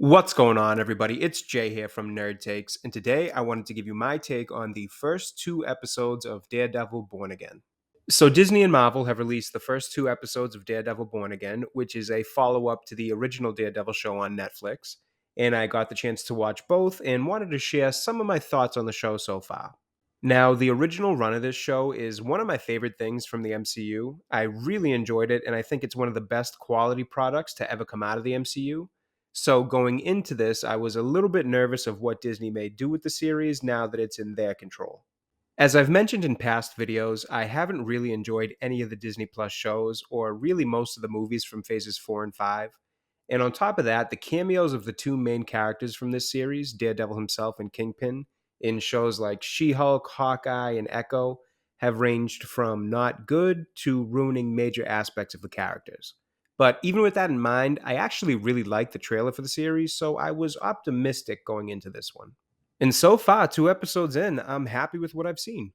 What's going on, everybody? It's Jay here from Nerd Takes, and today I wanted to give you my take on the first two episodes of Daredevil Born Again. So, Disney and Marvel have released the first two episodes of Daredevil Born Again, which is a follow up to the original Daredevil show on Netflix. And I got the chance to watch both and wanted to share some of my thoughts on the show so far. Now, the original run of this show is one of my favorite things from the MCU. I really enjoyed it, and I think it's one of the best quality products to ever come out of the MCU. So, going into this, I was a little bit nervous of what Disney may do with the series now that it's in their control. As I've mentioned in past videos, I haven't really enjoyed any of the Disney Plus shows, or really most of the movies from phases 4 and 5. And on top of that, the cameos of the two main characters from this series, Daredevil himself and Kingpin, in shows like She Hulk, Hawkeye, and Echo, have ranged from not good to ruining major aspects of the characters. But even with that in mind, I actually really liked the trailer for the series, so I was optimistic going into this one. And so far, two episodes in, I'm happy with what I've seen.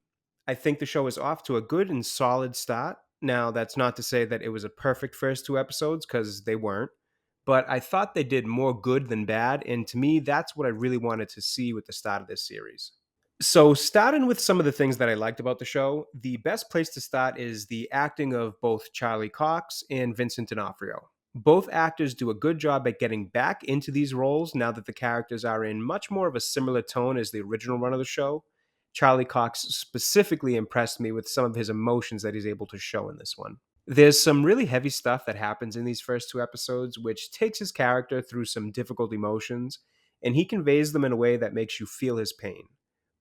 I think the show is off to a good and solid start. Now, that's not to say that it was a perfect first two episodes, because they weren't, but I thought they did more good than bad, and to me, that's what I really wanted to see with the start of this series. So, starting with some of the things that I liked about the show, the best place to start is the acting of both Charlie Cox and Vincent D'Onofrio. Both actors do a good job at getting back into these roles now that the characters are in much more of a similar tone as the original run of the show. Charlie Cox specifically impressed me with some of his emotions that he's able to show in this one. There's some really heavy stuff that happens in these first two episodes, which takes his character through some difficult emotions, and he conveys them in a way that makes you feel his pain.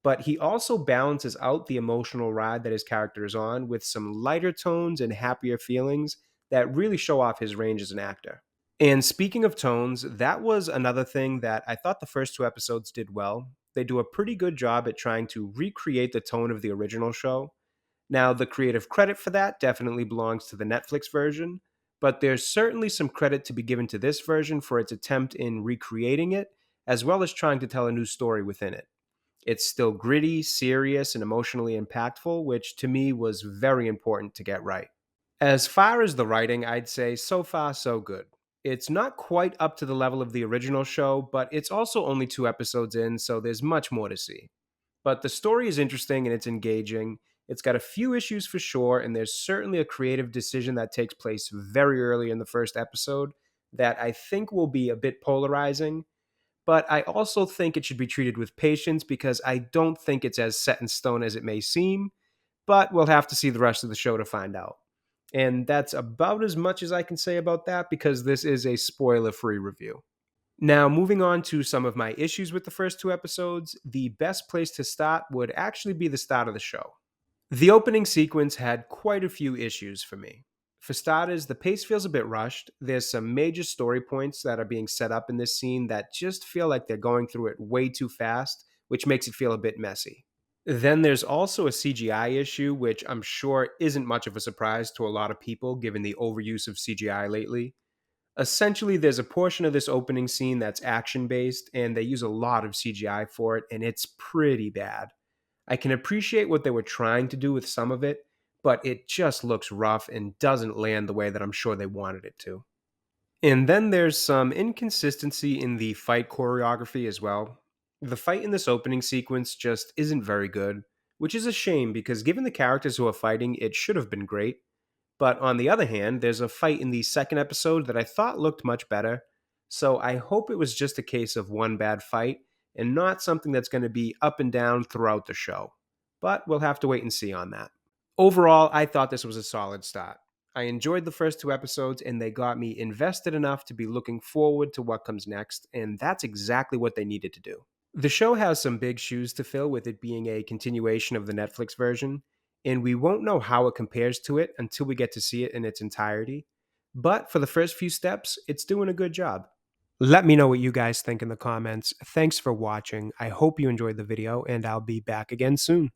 But he also balances out the emotional ride that his character is on with some lighter tones and happier feelings that really show off his range as an actor. And speaking of tones, that was another thing that I thought the first two episodes did well. They do a pretty good job at trying to recreate the tone of the original show. Now, the creative credit for that definitely belongs to the Netflix version, but there's certainly some credit to be given to this version for its attempt in recreating it, as well as trying to tell a new story within it. It's still gritty, serious, and emotionally impactful, which to me was very important to get right. As far as the writing, I'd say so far so good. It's not quite up to the level of the original show, but it's also only two episodes in, so there's much more to see. But the story is interesting and it's engaging. It's got a few issues for sure, and there's certainly a creative decision that takes place very early in the first episode that I think will be a bit polarizing. But I also think it should be treated with patience because I don't think it's as set in stone as it may seem, but we'll have to see the rest of the show to find out. And that's about as much as I can say about that because this is a spoiler free review. Now, moving on to some of my issues with the first two episodes, the best place to start would actually be the start of the show. The opening sequence had quite a few issues for me. For starters, the pace feels a bit rushed. There's some major story points that are being set up in this scene that just feel like they're going through it way too fast, which makes it feel a bit messy. Then there's also a CGI issue, which I'm sure isn't much of a surprise to a lot of people given the overuse of CGI lately. Essentially, there's a portion of this opening scene that's action based, and they use a lot of CGI for it, and it's pretty bad. I can appreciate what they were trying to do with some of it, but it just looks rough and doesn't land the way that I'm sure they wanted it to. And then there's some inconsistency in the fight choreography as well. The fight in this opening sequence just isn't very good, which is a shame because given the characters who are fighting, it should have been great. But on the other hand, there's a fight in the second episode that I thought looked much better, so I hope it was just a case of one bad fight and not something that's going to be up and down throughout the show. But we'll have to wait and see on that. Overall, I thought this was a solid start. I enjoyed the first two episodes and they got me invested enough to be looking forward to what comes next, and that's exactly what they needed to do. The show has some big shoes to fill with it being a continuation of the Netflix version, and we won't know how it compares to it until we get to see it in its entirety. But for the first few steps, it's doing a good job. Let me know what you guys think in the comments. Thanks for watching. I hope you enjoyed the video, and I'll be back again soon.